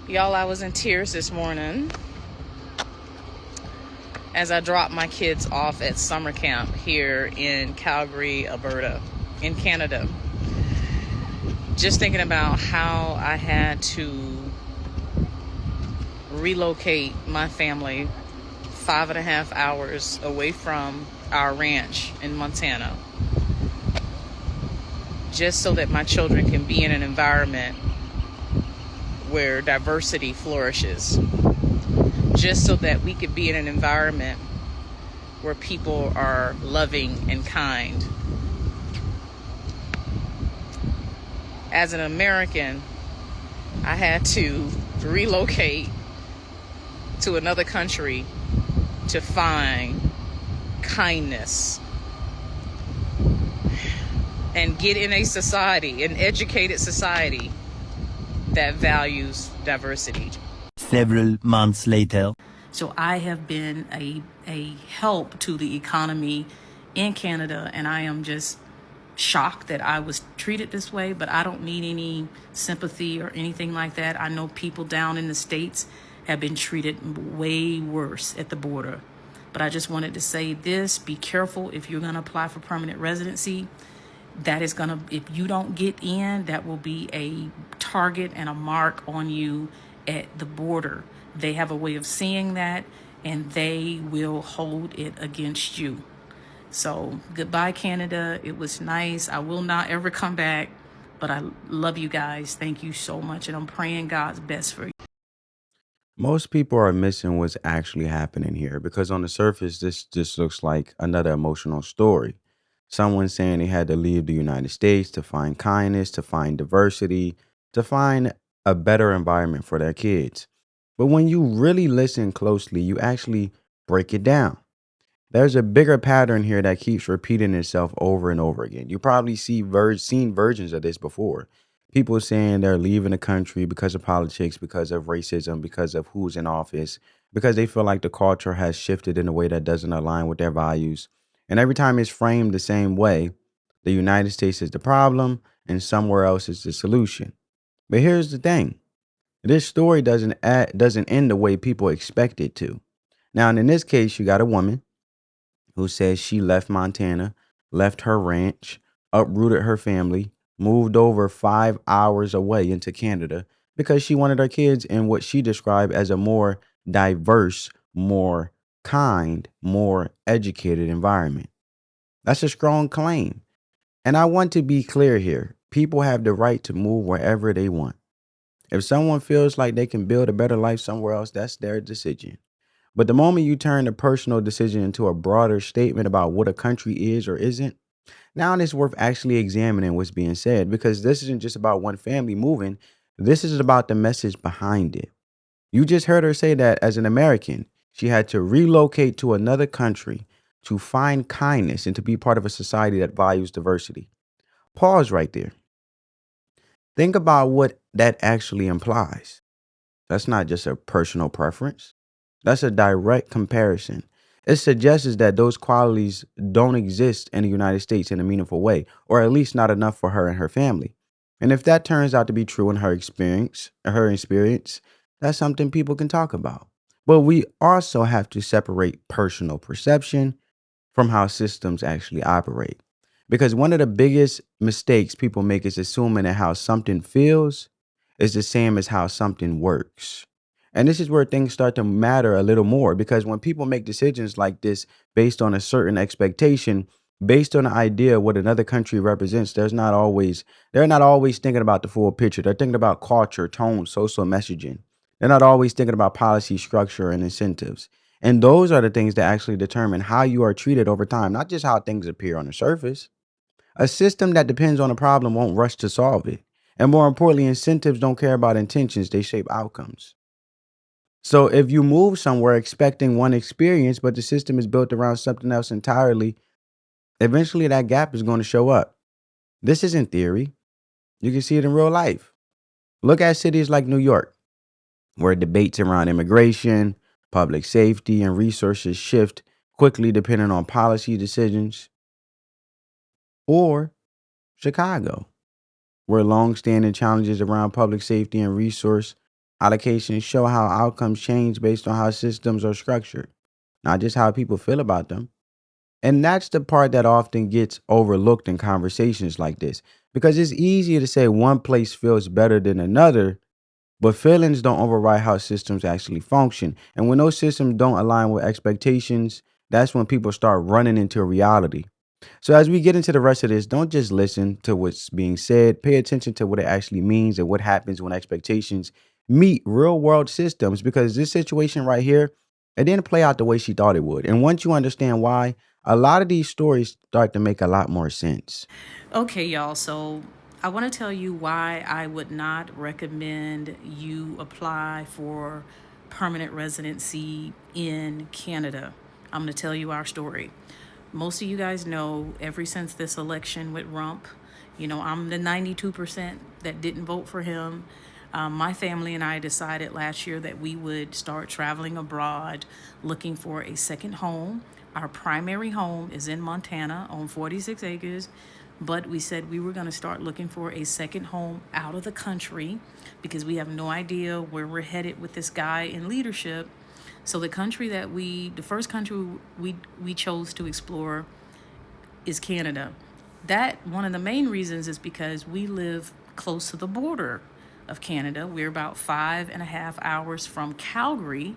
Y'all, I was in tears this morning as I dropped my kids off at summer camp here in Calgary, Alberta, in Canada. Just thinking about how I had to relocate my family 5.5 hours away from our ranch in Montana, just so that my children can be in an environment where diversity flourishes, just so that we could be in an environment where people are loving and kind. As an American, I had to relocate to another country to find kindness and get in a society, an educated society that values diversity. Several months later. So I have been a help to the economy in Canada, and I am just shocked that I was treated this way, but I don't need any sympathy or anything like that. I know people down in the States have been treated way worse at the border. But I just wanted to say this: be careful if you're going to apply for permanent residency. That is going to, if you don't get in, that will be a target and a mark on you at the border. They have a way of seeing that, and they will hold it against you. So goodbye, Canada. It was nice. I will not ever come back, but I love you guys. Thank you so much. And I'm praying God's best for you. Most people are missing what's actually happening here because on the surface, this just looks like another emotional story. Someone saying they had to leave the United States to find kindness, to find diversity, to find a better environment for their kids. But when you really listen closely, you actually break it down. There's a bigger pattern here that keeps repeating itself over and over again. You probably seen versions of this before. People saying they're leaving the country because of politics, because of racism, because of who's in office, because they feel like the culture has shifted in a way that doesn't align with their values. And every time it's framed the same way, the United States is the problem and somewhere else is the solution. But here's the thing. This story doesn't end the way people expect it to. Now, in this case, you got a woman who says she left Montana, left her ranch, uprooted her family, moved over 5 hours away into Canada because she wanted her kids in what she described as a more diverse, more kind, more educated environment. That's a strong claim. And I want to be clear here. People have the right to move wherever they want. If someone feels like they can build a better life somewhere else, that's their decision. But the moment you turn a personal decision into a broader statement about what a country is or isn't, now it's worth actually examining what's being said because this isn't just about one family moving. This is about the message behind it. You just heard her say that as an American, she had to relocate to another country to find kindness and to be part of a society that values diversity. Pause right there. Think about what that actually implies. That's not just a personal preference. That's a direct comparison. It suggests that those qualities don't exist in the United States in a meaningful way, or at least not enough for her and her family. And if that turns out to be true in her experience, that's something people can talk about. But we also have to separate personal perception from how systems actually operate. Because one of the biggest mistakes people make is assuming that how something feels is the same as how something works. And this is where things start to matter a little more because when people make decisions like this based on a certain expectation, based on the idea of what another country represents, they're not always thinking about the full picture. They're thinking about culture, tone, social messaging. They're not always thinking about policy structure and incentives. And those are the things that actually determine how you are treated over time, not just how things appear on the surface. A system that depends on a problem won't rush to solve it. And more importantly, incentives don't care about intentions, they shape outcomes. So if you move somewhere expecting one experience, but the system is built around something else entirely, eventually that gap is going to show up. This isn't theory. You can see it in real life. Look at cities like New York, where debates around immigration, public safety, and resources shift quickly depending on policy decisions. Or Chicago, where long-standing challenges around public safety and resource allocations show how outcomes change based on how systems are structured, not just how people feel about them. And that's the part that often gets overlooked in conversations like this because it's easier to say one place feels better than another, but feelings don't override how systems actually function. And when those systems don't align with expectations, that's when people start running into reality. So as we get into the rest of this, don't just listen to what's being said. Pay attention to what it actually means and what happens when expectations meet real world systems. Because this situation right here, it didn't play out the way she thought it would. And once you understand why, a lot of these stories start to make a lot more sense. Okay, y'all. So I want to tell you why I would not recommend you apply for permanent residency in Canada. I'm going to tell you our story. Most of you guys know, ever since this election with Rump, I'm the 92% that didn't vote for him. My family and I decided last year that we would start traveling abroad looking for a second home. Our primary home is in Montana on 46 acres, but we said we were going to start looking for a second home out of the country because we have no idea where we're headed with this guy in leadership. So the first country we chose to explore is Canada. That one of the main reasons is because we live close to the border of Canada. We're about 5.5 hours from Calgary.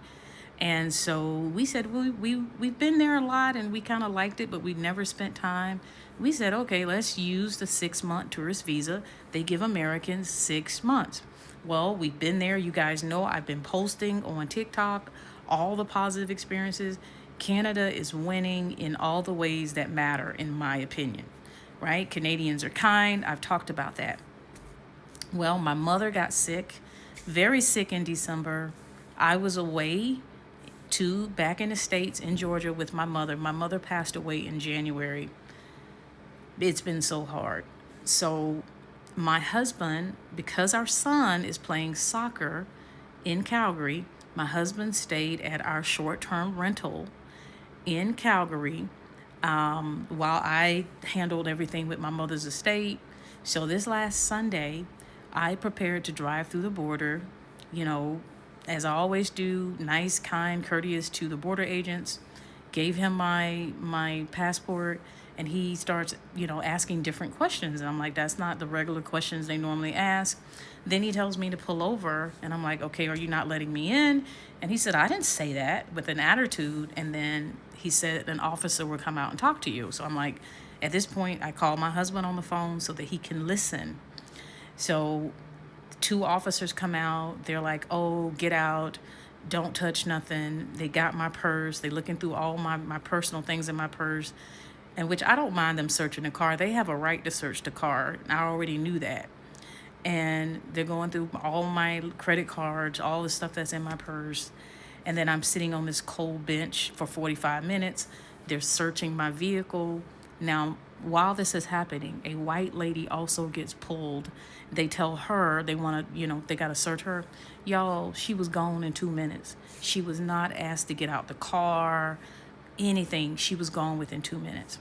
And so we said, we've been there a lot and we kind of liked it, but we never spent time. We said, okay, let's use the 6-month tourist visa. They give Americans 6 months. Well, we've been there. You guys know I've been posting on TikTok all the positive experiences. Canada is winning in all the ways that matter, in my opinion, right? Canadians are kind. I've talked about that. Well, my mother got sick, very sick in December. I was away back in the States in Georgia with my mother. My mother passed away in January. It's been so hard. So my husband, because our son is playing soccer in Calgary, my husband stayed at our short-term rental in Calgary while I handled everything with my mother's estate. So this last Sunday, I prepared to drive through the border, you know, as I always do, nice, kind, courteous to the border agents, gave him my passport, and he starts, asking different questions. And I'm like, that's not the regular questions they normally ask. Then he tells me to pull over, and I'm like, okay, are you not letting me in? And he said, I didn't say that, with an attitude. And then he said an officer will come out and talk to you. So I'm like, at this point, I call my husband on the phone so that he can listen. So 2 officers come out. They're like, oh, get out. Don't touch nothing. They got my purse. They looking through all my personal things in my purse, and which I don't mind them searching the car. They have a right to search the car. I already knew that. And they're going through all my credit cards, all the stuff that's in my purse. And then I'm sitting on this cold bench for 45 minutes. They're searching my vehicle. Now, while this is happening, a white lady also gets pulled. They tell her they want to, they got to search her. Y'all, she was gone in 2 minutes. She was not asked to get out the car, anything. She was gone within 2 minutes.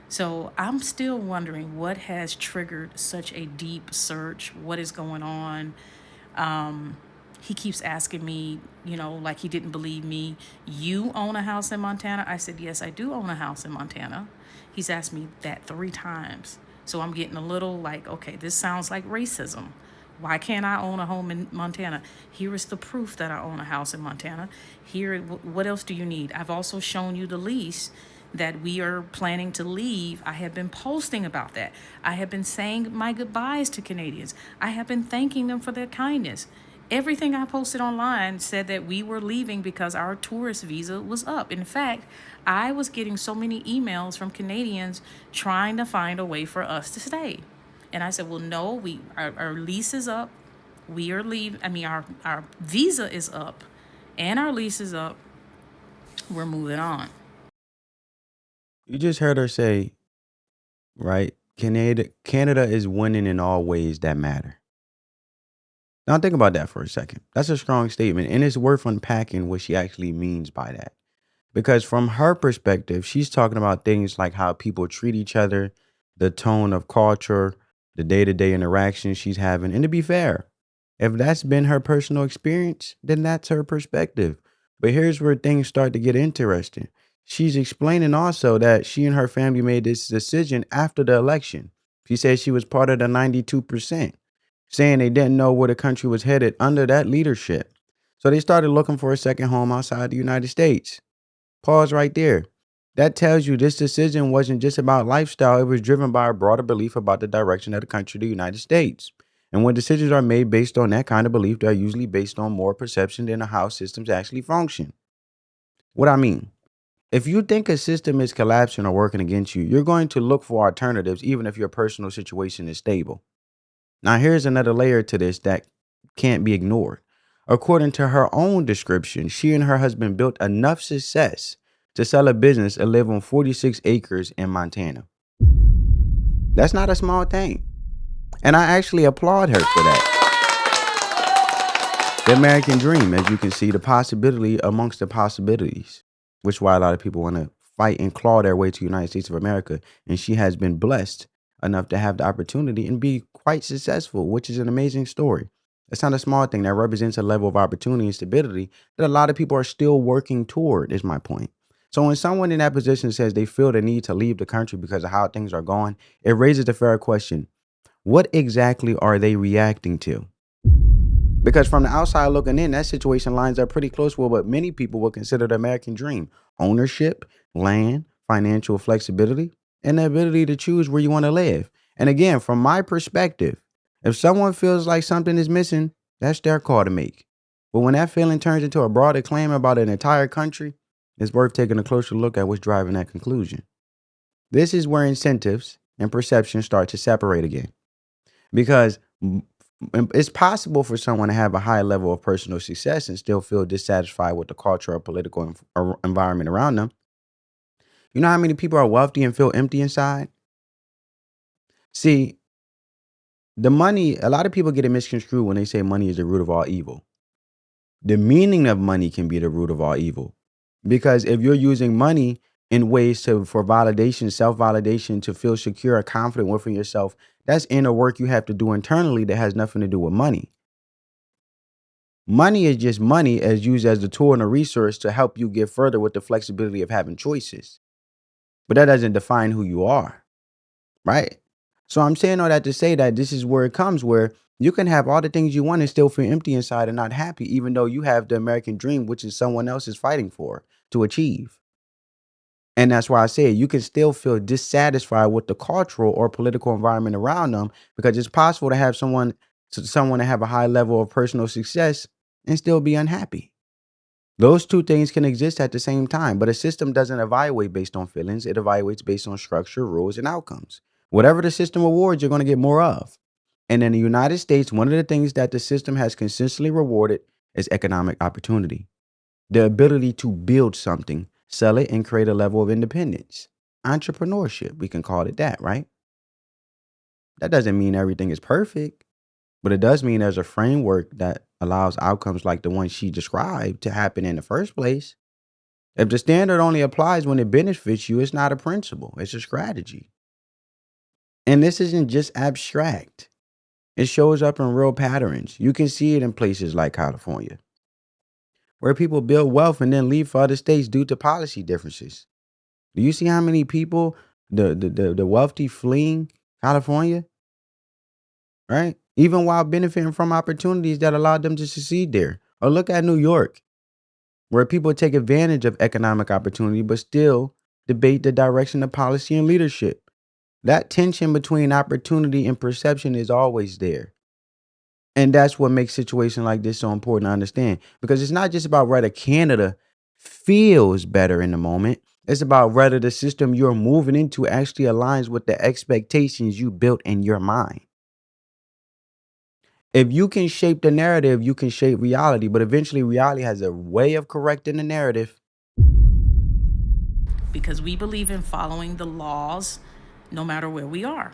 So I'm still wondering what has triggered such a deep search. What is going on? He keeps asking me, like he didn't believe me. You own a house in Montana? I said, yes, I do own a house in Montana. He's asked me that 3 times. So I'm getting a little like, okay, this sounds like racism. Why can't I own a home in Montana? Here is the proof that I own a house in Montana. Here, what else do you need? I've also shown you the lease that we are planning to leave. I have been posting about that. I have been saying my goodbyes to Canadians. I have been thanking them for their kindness. Everything I posted online said that we were leaving because our tourist visa was up. In fact, I was getting so many emails from Canadians trying to find a way for us to stay. And I said, well, no, our lease is up. We are leaving. I mean, our visa is up and our lease is up. We're moving on. You just heard her say, right? Canada is winning in all ways that matter. Now think about that for a second. That's a strong statement, and it's worth unpacking what she actually means by that. Because from her perspective, she's talking about things like how people treat each other, the tone of culture, the day-to-day interactions she's having. And to be fair, If that's been her personal experience, then that's her perspective. But here's where things start to get interesting. She's explaining also that she and her family made this decision after the election. She said she was part of the 92%, saying they didn't know where the country was headed under that leadership. So they started looking for a second home outside the United States. Pause right there. That tells you this decision wasn't just about lifestyle, it was driven by a broader belief about the direction of the country, the United States. And when decisions are made based on that kind of belief, they're usually based on more perception than how systems actually function. What I mean, if you think a system is collapsing or working against you, you're going to look for alternatives, even if your personal situation is stable. Now, here's another layer to this that can't be ignored. According to her own description, she and her husband built enough success to sell a business and live on 46 acres in Montana. That's not a small thing. And I actually applaud her for that. The American dream, as you can see, the possibility amongst the possibilities, which is why a lot of people want to fight and claw their way to the United States of America. And she has been blessed enough to have the opportunity and be quite successful, which is an amazing story. It's not a small thing that represents a level of opportunity and stability that a lot of people are still working toward, is my point. So when someone in that position says they feel the need to leave the country because of how things are going, it raises the fair question: what exactly are they reacting to? Because from the outside looking in, that situation lines up pretty close with what many people would consider the American dream: ownership, land, financial flexibility, and the ability to choose where you want to live. And again, from my perspective, if someone feels like something is missing, that's their call to make. But when that feeling turns into a broader claim about an entire country, it's worth taking a closer look at what's driving that conclusion. This is where incentives and perception start to separate again. Because it's possible for someone to have a high level of personal success and still feel dissatisfied with the cultural or political environment around them. You know how many people are wealthy and feel empty inside? See, a lot of people get it misconstrued when they say money is the root of all evil. The meaning of money can be the root of all evil. Because if you're using money in ways for validation, self-validation, to feel secure or confident within yourself, that's inner work you have to do internally that has nothing to do with money. Money is just money as used as a tool and a resource to help you get further with the flexibility of having choices. But that doesn't define who you are, right? So I'm saying all that to say that this is where it comes, where you can have all the things you want and still feel empty inside and not happy, even though you have the American dream, which is someone else is fighting for to achieve. And that's why I say you can still feel dissatisfied with the cultural or political environment around them, because it's possible to have someone to have a high level of personal success and still be unhappy. Those two things can exist at the same time, but a system doesn't evaluate based on feelings. It evaluates based on structure, rules, and outcomes. Whatever the system rewards, you're going to get more of. And in the United States, one of the things that the system has consistently rewarded is economic opportunity, the ability to build something, sell it, and create a level of independence. Entrepreneurship, we can call it that, right? That doesn't mean everything is perfect, but it does mean there's a framework that allows outcomes like the one she described to happen in the first place. If the standard only applies when it benefits you, it's not a principle, it's a strategy. And this isn't just abstract, it shows up in real patterns. You can see it in places like California, where people build wealth and then leave for other states due to policy differences. Do you see how many people, the wealthy, fleeing California, right? Even while benefiting from opportunities that allowed them to succeed there. Or look at New York, where people take advantage of economic opportunity, but still debate the direction of policy and leadership. That tension between opportunity and perception is always there. And that's what makes situations like this so important to understand, because it's not just about whether Canada feels better in the moment. It's about whether the system you're moving into actually aligns with the expectations you built in your mind. If you can shape the narrative, you can shape reality, but eventually reality has a way of correcting the narrative. Because we believe in following the laws no matter where we are.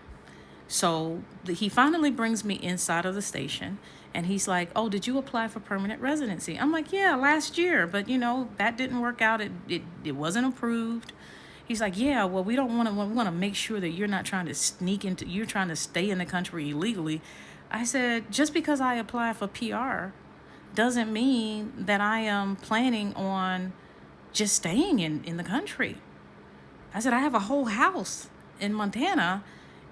So he finally brings me inside of the station and he's like, "Oh, did you apply for permanent residency?" I'm like, "Yeah, last year, but that didn't work out. It wasn't approved." He's like, "Yeah, well, we don't want to make sure that you're not trying to sneak into you're trying to stay in the country illegally. I said, just because I apply for PR doesn't mean that I am planning on just staying in the country. I said, I have a whole house in Montana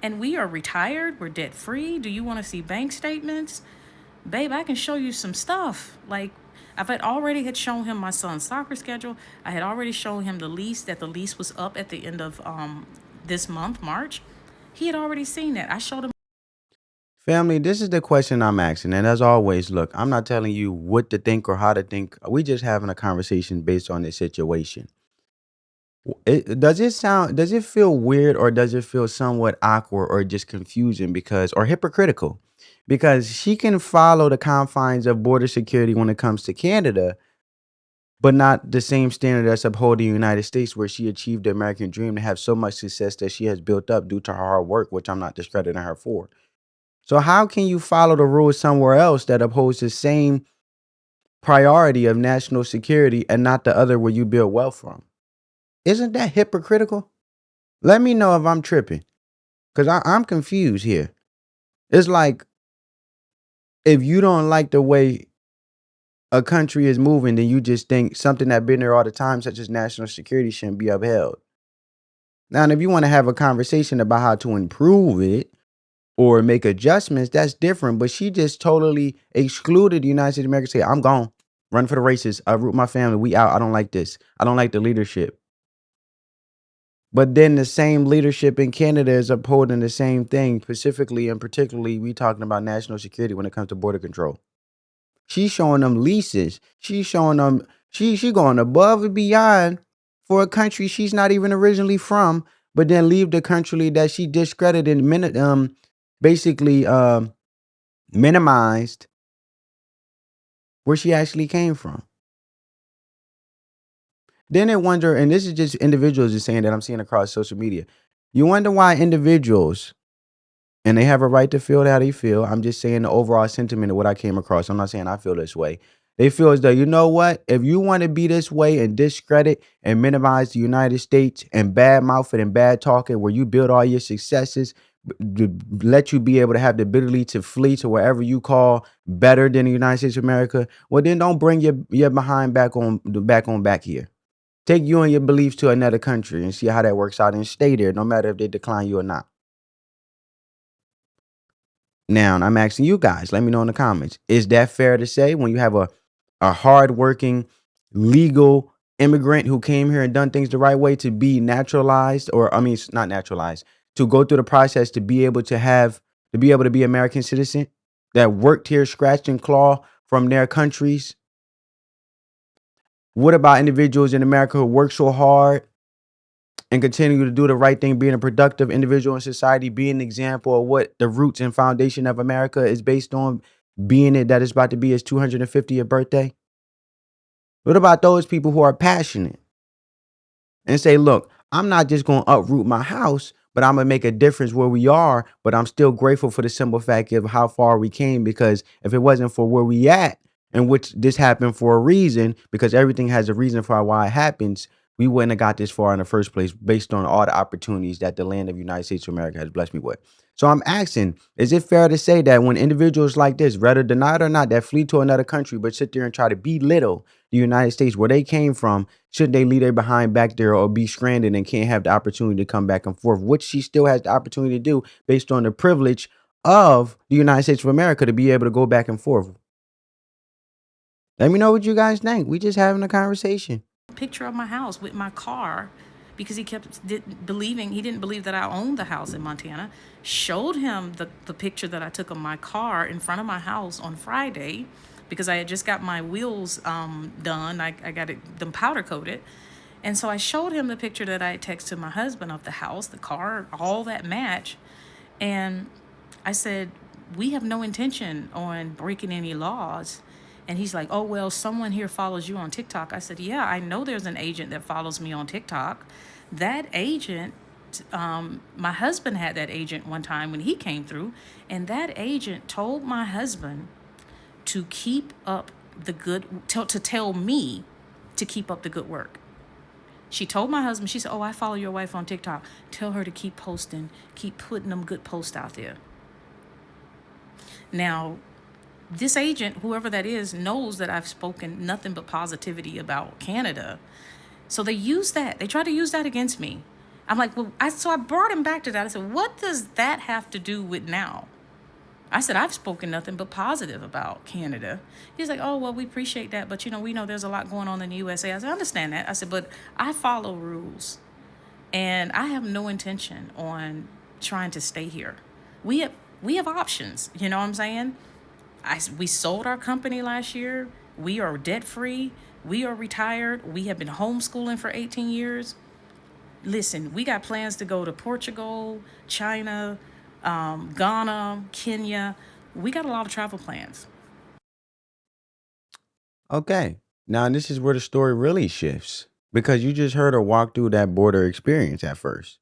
and we are retired. We're debt free. Do you want to see bank statements? Babe, I can show you some stuff. Like, I've already had shown him my son's soccer schedule. I had already shown him the lease, that the lease was up at the end of this month, March. He had already seen that. I showed him. Family, this is the question I'm asking. And as always, look, I'm not telling you what to think or how to think. We just having a conversation based on this situation. Does it feel weird or does it feel somewhat awkward or just confusing because, or hypocritical? Because she can follow the confines of border security when it comes to Canada, but not the same standard as upholding the United States, where she achieved the American dream to have so much success that she has built up due to her hard work, which I'm not discrediting her for. So how can you follow the rules somewhere else that upholds the same priority of national security and not the other where you build wealth from? Isn't that hypocritical? Let me know if I'm tripping, because I'm confused here. It's like, if you don't like the way a country is moving, then you just think something that been there all the time, such as national security, shouldn't be upheld. Now, if you want to have a conversation about how to improve it or make adjustments, that's different. But she just totally excluded the United States of America. Say, I'm gone. Run for the races. I root my family. We out. I don't like this. I don't like the leadership. But then the same leadership in Canada is upholding the same thing. Specifically and particularly, we talking about national security when it comes to border control. She's showing them leases. She's showing them she going above and beyond for a country she's not even originally from, but then leave the country that she discredited, basically minimized where she actually came from. Then it wonder, and this is just individuals just saying that I'm seeing across social media. You wonder why individuals, and they have a right to feel how they feel. I'm just saying the overall sentiment of what I came across. I'm not saying I feel this way. They feel as though, you know what? If you want to be this way and discredit and minimize the United States and bad mouthing and bad talking, where you build all your successes, let you be able to have the ability to flee to wherever you call better than the United States of America, well, then don't bring your behind back here. Take you and your beliefs to another country and see how that works out and stay there, no matter if they decline you or not. Now, I'm asking you guys, let me know in the comments. Is that fair to say when you have a hardworking, legal immigrant who came here and done things the right way to be naturalized, or I mean, not naturalized, to go through the process to be able to be American citizen that worked here, scratched and claw from their countries? What about individuals in America who work so hard and continue to do the right thing, being a productive individual in society, being an example of what the roots and foundation of America is based on, being it that it's about to be his 250th birthday? What about those people who are passionate and say, look, I'm not just going to uproot my house, but I'm going to make a difference where we are, but I'm still grateful for the simple fact of how far we came, because if it wasn't for where we at, and which this happened for a reason, because everything has a reason for why it happens, we wouldn't have got this far in the first place based on all the opportunities that the land of the United States of America has blessed me with. So I'm asking, is it fair to say that when individuals like this, whether denied or not, that flee to another country, but sit there and try to belittle the United States where they came from, should they leave their behind back there or be stranded and can't have the opportunity to come back and forth, which she still has the opportunity to do based on the privilege of the United States of America to be able to go back and forth? Let me know what you guys think. We just having a conversation. Picture of my house with my car, because he didn't believe that I owned the house in Montana. Showed him the picture that I took of my car in front of my house on Friday, because I had just got my wheels done. I got them powder coated. And so I showed him the picture that I had texted my husband of the house, the car, all that match. And I said, we have no intention on breaking any laws. And he's like, oh, well, someone here follows you on TikTok. I said, yeah, I know there's an agent that follows me on TikTok. That agent, my husband had that agent one time when he came through. And that agent told my husband to keep up the good, to tell me to keep up the good work. She told my husband, she said, oh, I follow your wife on TikTok. Tell her to keep posting, keep putting them good posts out there. Now, this agent, whoever that is, knows that I've spoken nothing but positivity about Canada. So they use that. They try to use that against me. I'm like, well, so I brought him back to that. I said, what does that have to do with now? I said, I've spoken nothing but positive about Canada. He's like, oh, well, we appreciate that. But, we know there's a lot going on in the USA. I said, I understand that. I said, but I follow rules. And I have no intention on trying to stay here. We have, we have options. You know what I'm saying? We sold our company last year. We are debt free. We are retired. We have been homeschooling for 18 years. Listen, we got plans to go to Portugal, China, Ghana, Kenya. We got a lot of travel plans. Okay. Now this is where the story really shifts because you just heard her walk through that border experience at first.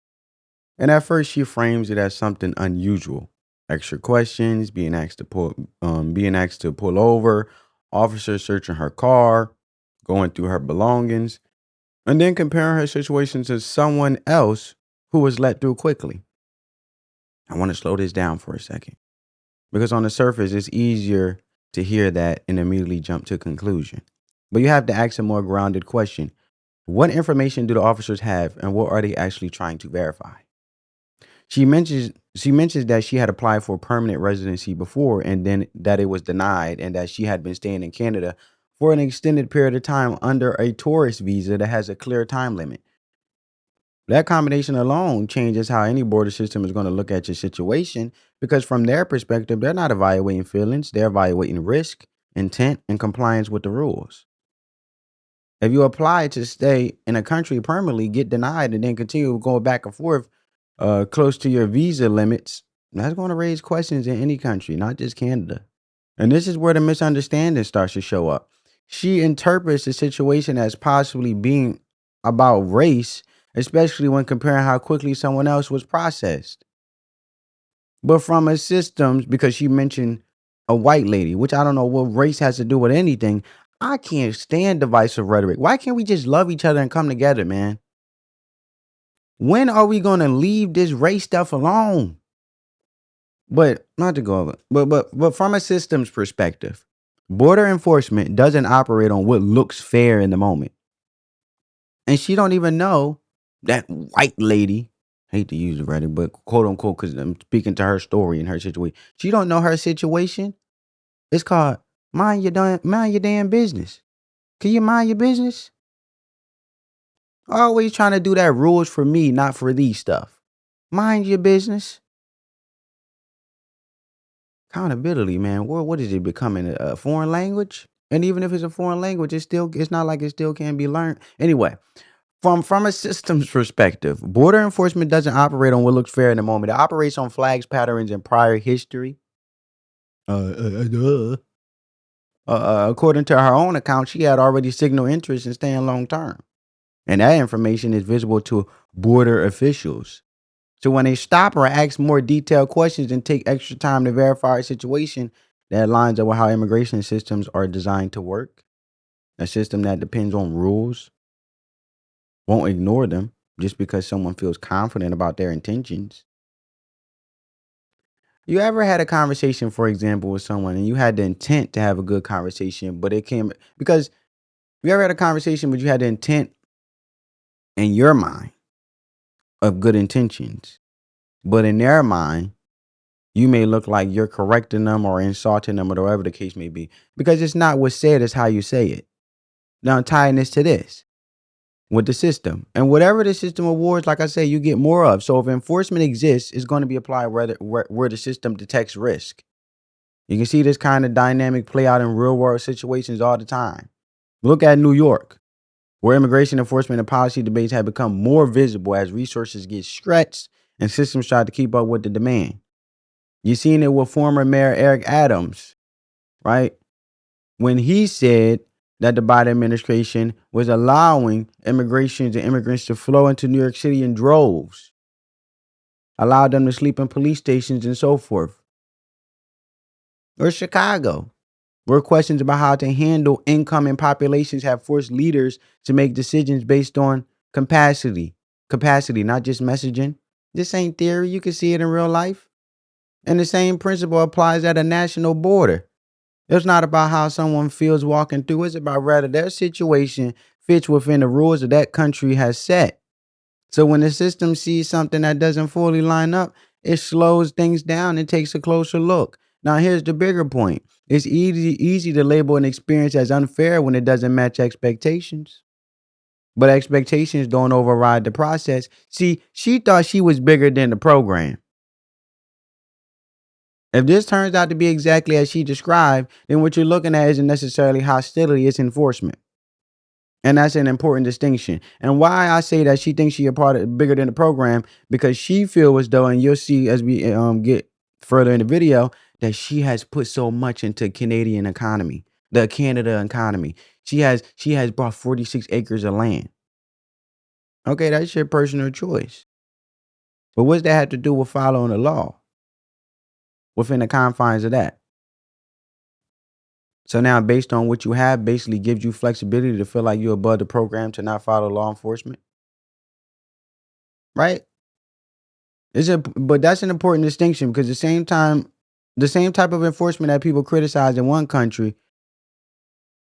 And at first she frames it as something unusual. Extra questions, being asked to pull over, officers searching her car, going through her belongings, and then comparing her situation to someone else who was let through quickly. I want to slow this down for a second because on the surface, it's easier to hear that and immediately jump to conclusion. But you have to ask a more grounded question. What information do the officers have and what are they actually trying to verify? She mentions that she had applied for permanent residency before and then that it was denied and that she had been staying in Canada for an extended period of time under a tourist visa that has a clear time limit. That combination alone changes how any border system is going to look at your situation because from their perspective, they're not evaluating feelings, they're evaluating risk, intent, and compliance with the rules. If you apply to stay in a country permanently, get denied, and then continue going back and forth close to your visa limits, that's going to raise questions in any country, not just Canada. And this is where the misunderstanding starts to show up. She interprets the situation as possibly being about race, especially when comparing how quickly someone else was processed. But from a systems, because she mentioned a white lady, which I don't know what race has to do with anything. I can't stand divisive rhetoric. Why can't we just love each other and come together, man? When are we gonna leave this race stuff alone? But not to go over, but from a systems perspective, border enforcement doesn't operate on what looks fair in the moment. And she don't even know that white lady, hate to use the rhetoric, but quote unquote, because I'm speaking to her story and her situation. She don't know her situation. It's called mind your damn business. Can you mind your business? Always trying to do that rules for me, not for these stuff. Mind your business. Accountability, man. What is it becoming a foreign language? And even if it's a foreign language, it's not like it still can be learned. Anyway, from a systems perspective, border enforcement doesn't operate on what looks fair in the moment. It operates on flags, patterns, and prior history. Duh. According to her own account, she had already signaled interest in staying long term. And that information is visible to border officials. So when they stop or ask more detailed questions and take extra time to verify a situation, that lines up with how immigration systems are designed to work. A system that depends on rules, won't ignore them just because someone feels confident about their intentions. You ever had a conversation, for example, with someone and you had the intent to have a good conversation, but it came because you ever had a conversation, but you had the intent in your mind of good intentions, but in their mind, you may look like you're correcting them or insulting them or whatever the case may be because it's not what's said, it's how you say it. Now, tying this to this with the system and whatever the system awards, like I say, you get more of. So if enforcement exists, it's going to be applied where the system detects risk. You can see this kind of dynamic play out in real world situations all the time. Look at New York, where immigration enforcement and policy debates have become more visible as resources get stretched and systems try to keep up with the demand. You're seeing it with former Mayor Eric Adams, right? When he said that the Biden administration was allowing immigrations and immigrants to flow into New York City in droves, allowed them to sleep in police stations and so forth. Or Chicago, where questions about how to handle incoming populations have forced leaders to make decisions based on capacity, not just messaging. This ain't theory. You can see it in real life. And the same principle applies at a national border. It's not about how someone feels walking through, it's about rather their situation fits within the rules that that country has set. So when the system sees something that doesn't fully line up, it slows things down and takes a closer look. Now here's the bigger point. It's easy to label an experience as unfair when it doesn't match expectations. But expectations don't override the process. See, she thought she was bigger than the program. If this turns out to be exactly as she described, then what you're looking at isn't necessarily hostility, it's enforcement. And that's an important distinction. And why I say that she thinks she a part of bigger than the program, because she feel as though, and you'll see as we get further in the video, that she has put so much into Canadian economy, the Canada economy. She has bought 46 acres of land. Okay, that's your personal choice. But what's that have to do with following the law within the confines of that? So now, based on what you have, basically gives you flexibility to feel like you're above the program to not follow law enforcement, right? But that's an important distinction because the same type of enforcement that people criticize in one country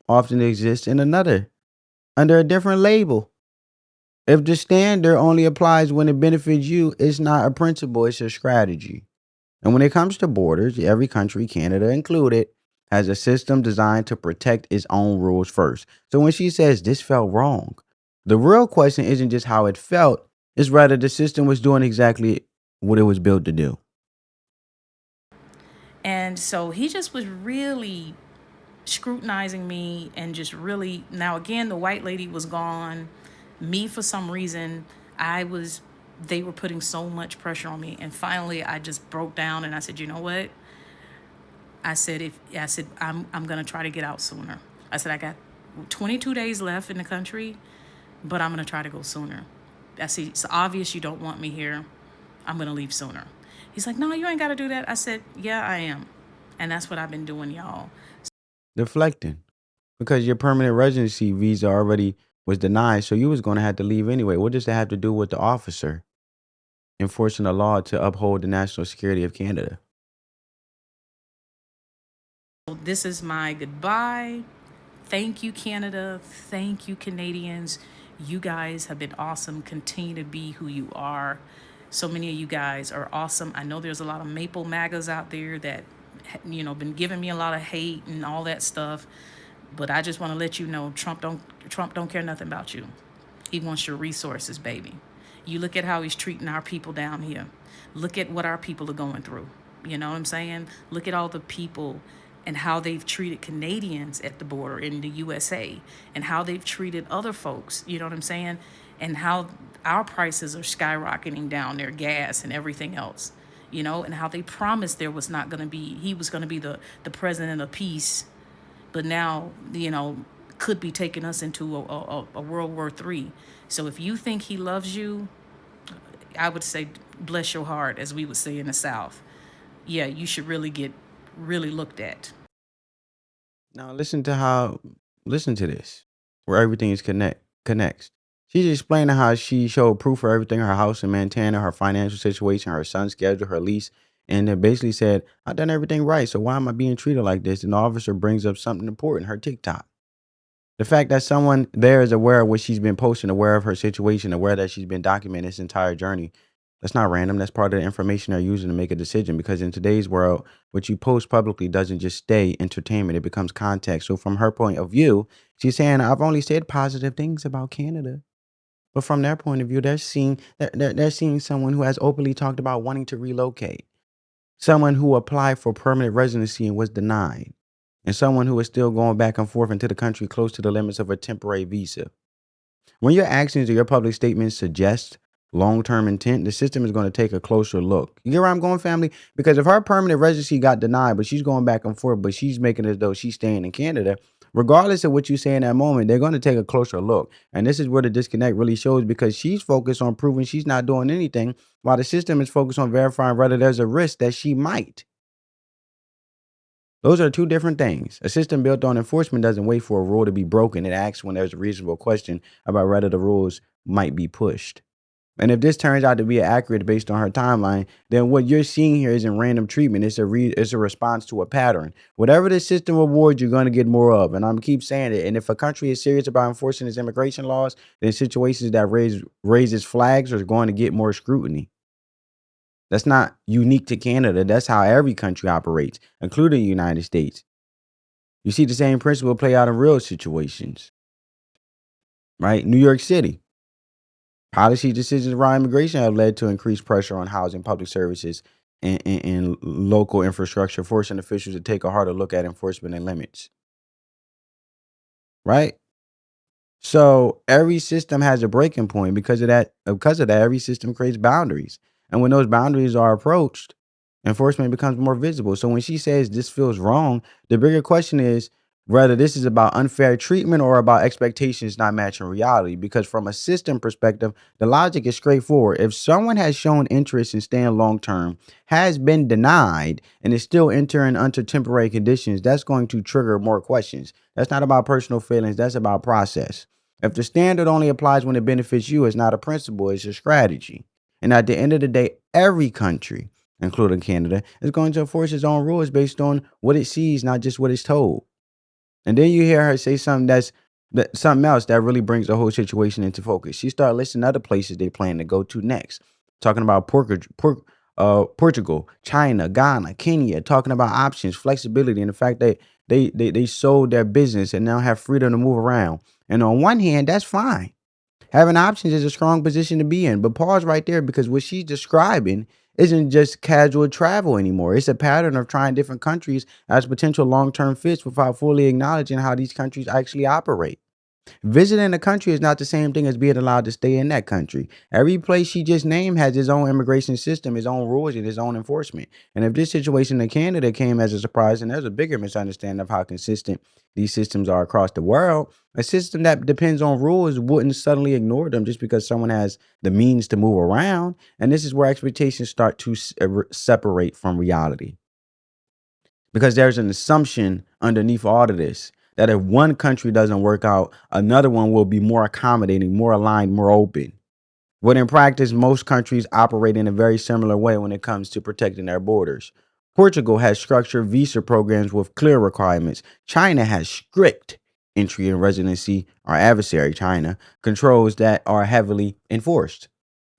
often exists in another under a different label. If the standard only applies when it benefits you, it's not a principle, it's a strategy. And when it comes to borders, every country, Canada included, has a system designed to protect its own rules first. So when she says this felt wrong, the real question isn't just how it felt, it's rather the system was doing exactly what it was built to do. And so he just was really scrutinizing me and just really, now again, the white lady was gone. Me, for some reason, I was, they were putting so much pressure on me. And finally, I just broke down and I said, you know what? I'm going to try to get out sooner. I said, I got 22 days left in the country, but I'm going to try to go sooner. I see, it's obvious you don't want me here. I'm going to leave sooner. He's like, no, you ain't got to do that. I said, yeah, I am. And that's what I've been doing, y'all. Deflecting. Because your permanent residency visa already was denied, so you was going to have to leave anyway. What does that have to do with the officer enforcing the law to uphold the national security of Canada? So this is my goodbye. Thank you, Canada. Thank you, Canadians. You guys have been awesome. Continue to be who you are. So many of you guys are awesome. I know there's a lot of Maple MAGAs out there that, been giving me a lot of hate and all that stuff. But I just want to let you know, Trump don't care nothing about you. He wants your resources, baby. You look at how he's treating our people down here. Look at what our people are going through. You know what I'm saying? Look at all the people and how they've treated Canadians at the border in the USA and how they've treated other folks, you know what I'm saying? And how our prices are skyrocketing down their gas and everything else, and how they promised there was not going to be, he was going to be the president of peace, but now, could be taking us into a World War III. So if you think he loves you, I would say, bless your heart, as we would say in the South. Yeah, you should really get really looked at. Now listen to this, where everything is connects. She's explaining how she showed proof for everything, her house in Montana, her financial situation, her son's schedule, her lease, and then basically said, I've done everything right, so why am I being treated like this? And the officer brings up something important, her TikTok. The fact that someone there is aware of what she's been posting, aware of her situation, aware that she's been documenting this entire journey, that's not random. That's part of the information they're using to make a decision. Because in today's world, what you post publicly doesn't just stay entertainment, it becomes context. So from her point of view, she's saying, I've only said positive things about Canada. But from their point of view, they're seeing someone who has openly talked about wanting to relocate, someone who applied for permanent residency and was denied, and someone who is still going back and forth into the country close to the limits of a temporary visa. When your actions or your public statements suggest long-term intent, the system is going to take a closer look. You get where I'm going, family? Because if her permanent residency got denied, but she's going back and forth, but she's making it as though she's staying in Canada, regardless of what you say in that moment, they're going to take a closer look. And this is where the disconnect really shows, because she's focused on proving she's not doing anything, while the system is focused on verifying whether there's a risk that she might. Those are two different things. A system built on enforcement doesn't wait for a rule to be broken. It acts when there's a reasonable question about whether the rules might be pushed. And if this turns out to be accurate based on her timeline, then what you're seeing here isn't random treatment. It's a response to a pattern. Whatever the system rewards, you're going to get more of. And I'm keep saying it. And if a country is serious about enforcing its immigration laws, then situations that raises flags are going to get more scrutiny. That's not unique to Canada. That's how every country operates, including the United States. You see the same principle play out in real situations, right? New York City. Policy decisions around immigration have led to increased pressure on housing, public services, and local infrastructure, forcing officials to take a harder look at enforcement and limits, right? So every system has a breaking point because of that. Because of that, every system creates boundaries, and when those boundaries are approached, enforcement becomes more visible. So when she says this feels wrong, the bigger question is whether this is about unfair treatment or about expectations not matching reality. Because from a system perspective, the logic is straightforward. If someone has shown interest in staying long term, has been denied, and is still entering under temporary conditions, that's going to trigger more questions. That's not about personal feelings. That's about process. If the standard only applies when it benefits you, it's not a principle, it's a strategy. And at the end of the day, every country, including Canada, is going to enforce its own rules based on what it sees, not just what it's told. And then you hear her say something else that really brings the whole situation into focus. She started listing other places they plan to go to next, talking about Portugal, China, Ghana, Kenya, talking about options, flexibility, and the fact that they sold their business and now have freedom to move around. And on one hand, that's fine. Having options is a strong position to be in. But pause right there, because what she's describing isn't just casual travel anymore. It's a pattern of trying different countries as potential long-term fits without fully acknowledging how these countries actually operate. Visiting a country is not the same thing as being allowed to stay in that country. Every place she just named has its own immigration system, its own rules, and its own enforcement. And if this situation in Canada came as a surprise, then there's a bigger misunderstanding of how consistent these systems are across the world. A system that depends on rules wouldn't suddenly ignore them just because someone has the means to move around. And this is where expectations start to separate from reality, because there's an assumption underneath all of this that if one country doesn't work out, another one will be more accommodating, more aligned, more open. But in practice, most countries operate in a very similar way when it comes to protecting their borders. Portugal has structured visa programs with clear requirements. China has strict entry and residency, our adversary, China, controls that are heavily enforced.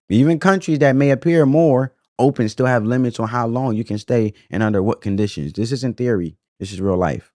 Even countries that may appear more open still have limits on how long you can stay and under what conditions. This isn't theory, this is real life.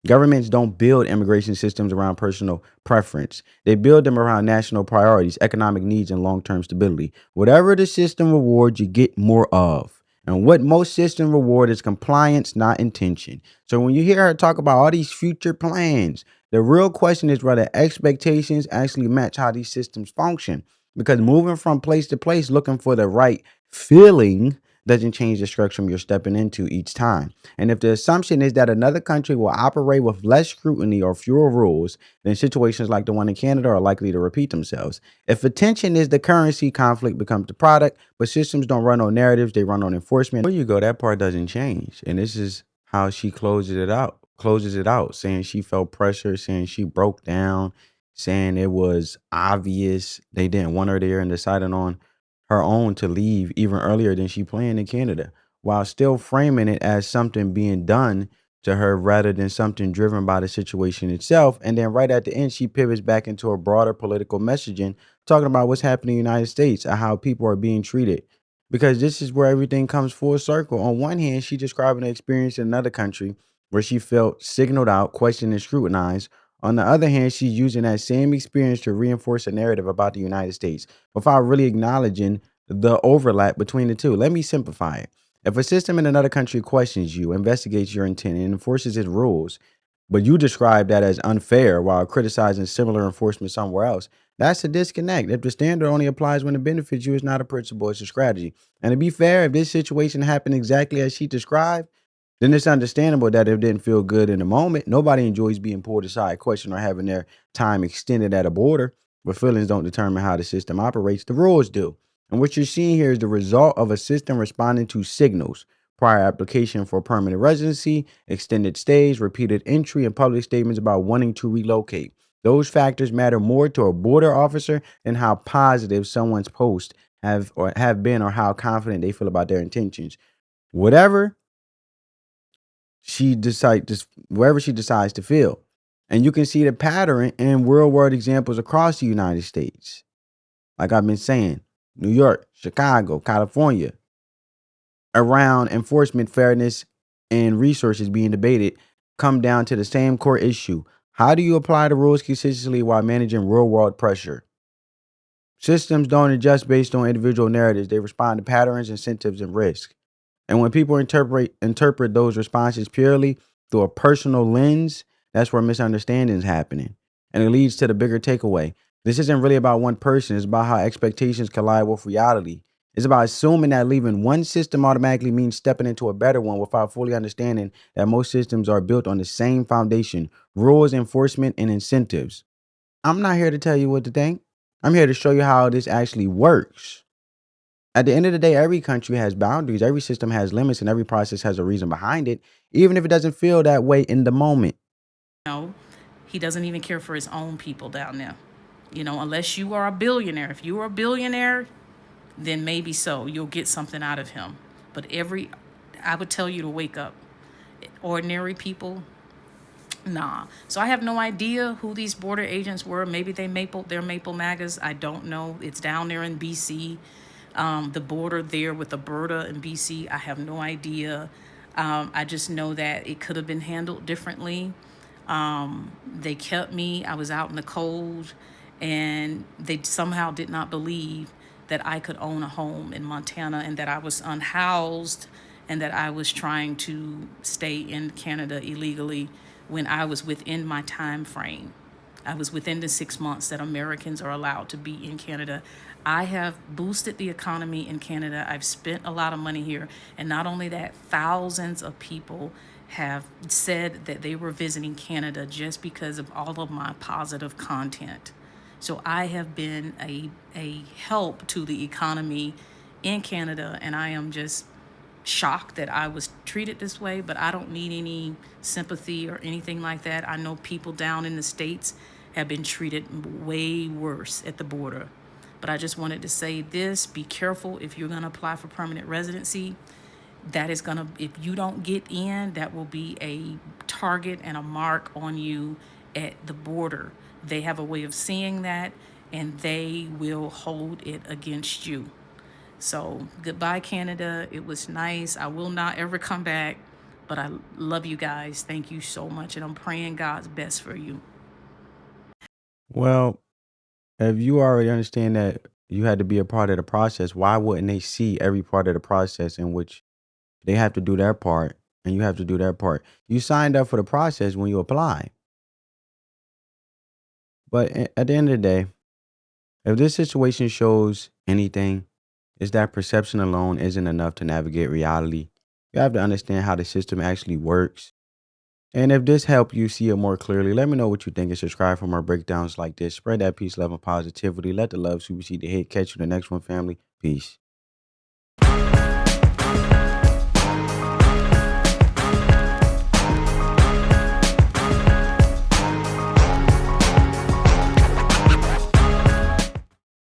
Governments don't build immigration systems around personal preference. They build them around national priorities, economic needs, and long-term stability. Whatever the system rewards, you get more of. And what most systems reward is compliance, not intention. So when you hear her talk about all these future plans, the real question is whether expectations actually match how these systems function. Because moving from place to place looking for the right feeling doesn't change the structure you're stepping into each time. And if the assumption is that another country will operate with less scrutiny or fewer rules, then situations like the one in Canada are likely to repeat themselves. If attention is the currency, conflict becomes the product, but systems don't run on narratives, they run on enforcement. Where you go, that part doesn't change. And this is how she closes it out, saying she felt pressure, saying she broke down, saying it was obvious they didn't want her there, and decided on her own to leave even earlier than she planned in Canada, while still framing it as something being done to her rather than something driven by the situation itself. And then right at the end, she pivots back into a broader political messaging, talking about what's happening in the United States and how people are being treated. Because this is where everything comes full circle. On one hand, she describing an experience in another country where she felt signaled out, questioned, and scrutinized. On the other hand, she's using that same experience to reinforce a narrative about the United States without really acknowledging the overlap between the two. Let me simplify it. If a system in another country questions you, investigates your intent, and enforces its rules, but you describe that as unfair while criticizing similar enforcement somewhere else, that's a disconnect. If the standard only applies when it benefits you, it's not a principle, it's a strategy. And to be fair, if this situation happened exactly as she described, then it's understandable that it didn't feel good in the moment. Nobody enjoys being pulled aside, questioned, or having their time extended at a border. But feelings don't determine how the system operates. The rules do. And what you're seeing here is the result of a system responding to signals: prior application for permanent residency, extended stays, repeated entry, and public statements about wanting to relocate. Those factors matter more to a border officer than how positive someone's posts have been or how confident they feel about their intentions. Whatever wherever she decides to feel. And you can see the pattern in real world examples across the United States. Like I've been saying, New York, Chicago, California, around enforcement fairness and resources being debated come down to the same core issue. How do you apply the rules consistently while managing real world pressure? Systems don't adjust based on individual narratives. They respond to patterns, incentives, and risk. And when people interpret those responses purely through a personal lens, that's where misunderstanding is happening. And it leads to the bigger takeaway. This isn't really about one person. It's about how expectations collide with reality. It's about assuming that leaving one system automatically means stepping into a better one without fully understanding that most systems are built on the same foundation: rules, enforcement, and incentives. I'm not here to tell you what to think. I'm here to show you how this actually works. At the end of the day, every country has boundaries, every system has limits, and every process has a reason behind it, even if it doesn't feel that way in the moment. No, he doesn't even care for his own people down there. Unless you are a billionaire. If you are a billionaire, then maybe so. You'll get something out of him. But I would tell you to wake up. Ordinary people, nah. So I have no idea who these border agents were. Maybe they're Maple Magas. I don't know. It's down there in BC. The border there with Alberta and BC. I have no idea. I just know that it could have been handled differently. They kept me. I was out in the cold, and they somehow did not believe that I could own a home in Montana and that I was unhoused and that I was trying to stay in Canada illegally when I was within my time frame. I was within the 6 months that Americans are allowed to be in Canada. I have boosted the economy in Canada. I've spent a lot of money here. And not only that, thousands of people have said that they were visiting Canada just because of all of my positive content. So I have been a help to the economy in Canada, and I am just shocked that I was treated this way, but I don't need any sympathy or anything like that. I know people down in the States have been treated way worse at the border. But I just wanted to say this: be careful if you're going to apply for permanent residency. If you don't get in, that will be a target and a mark on you at the border. They have a way of seeing that, and they will hold it against you. So goodbye, Canada. It was nice. I will not ever come back, but I love you guys. Thank you so much, and I'm praying God's best for you. Well, if you already understand that you had to be a part of the process, why wouldn't they see every part of the process in which they have to do their part and you have to do their part? You signed up for the process when you apply. But at the end of the day, if this situation shows anything, it's that perception alone isn't enough to navigate reality. You have to understand how the system actually works. And if this helped you see it more clearly, let me know what you think and subscribe for more breakdowns like this. Spread that peace, love, and positivity. Let the love supersede the hate. Catch you in the next one, family. Peace.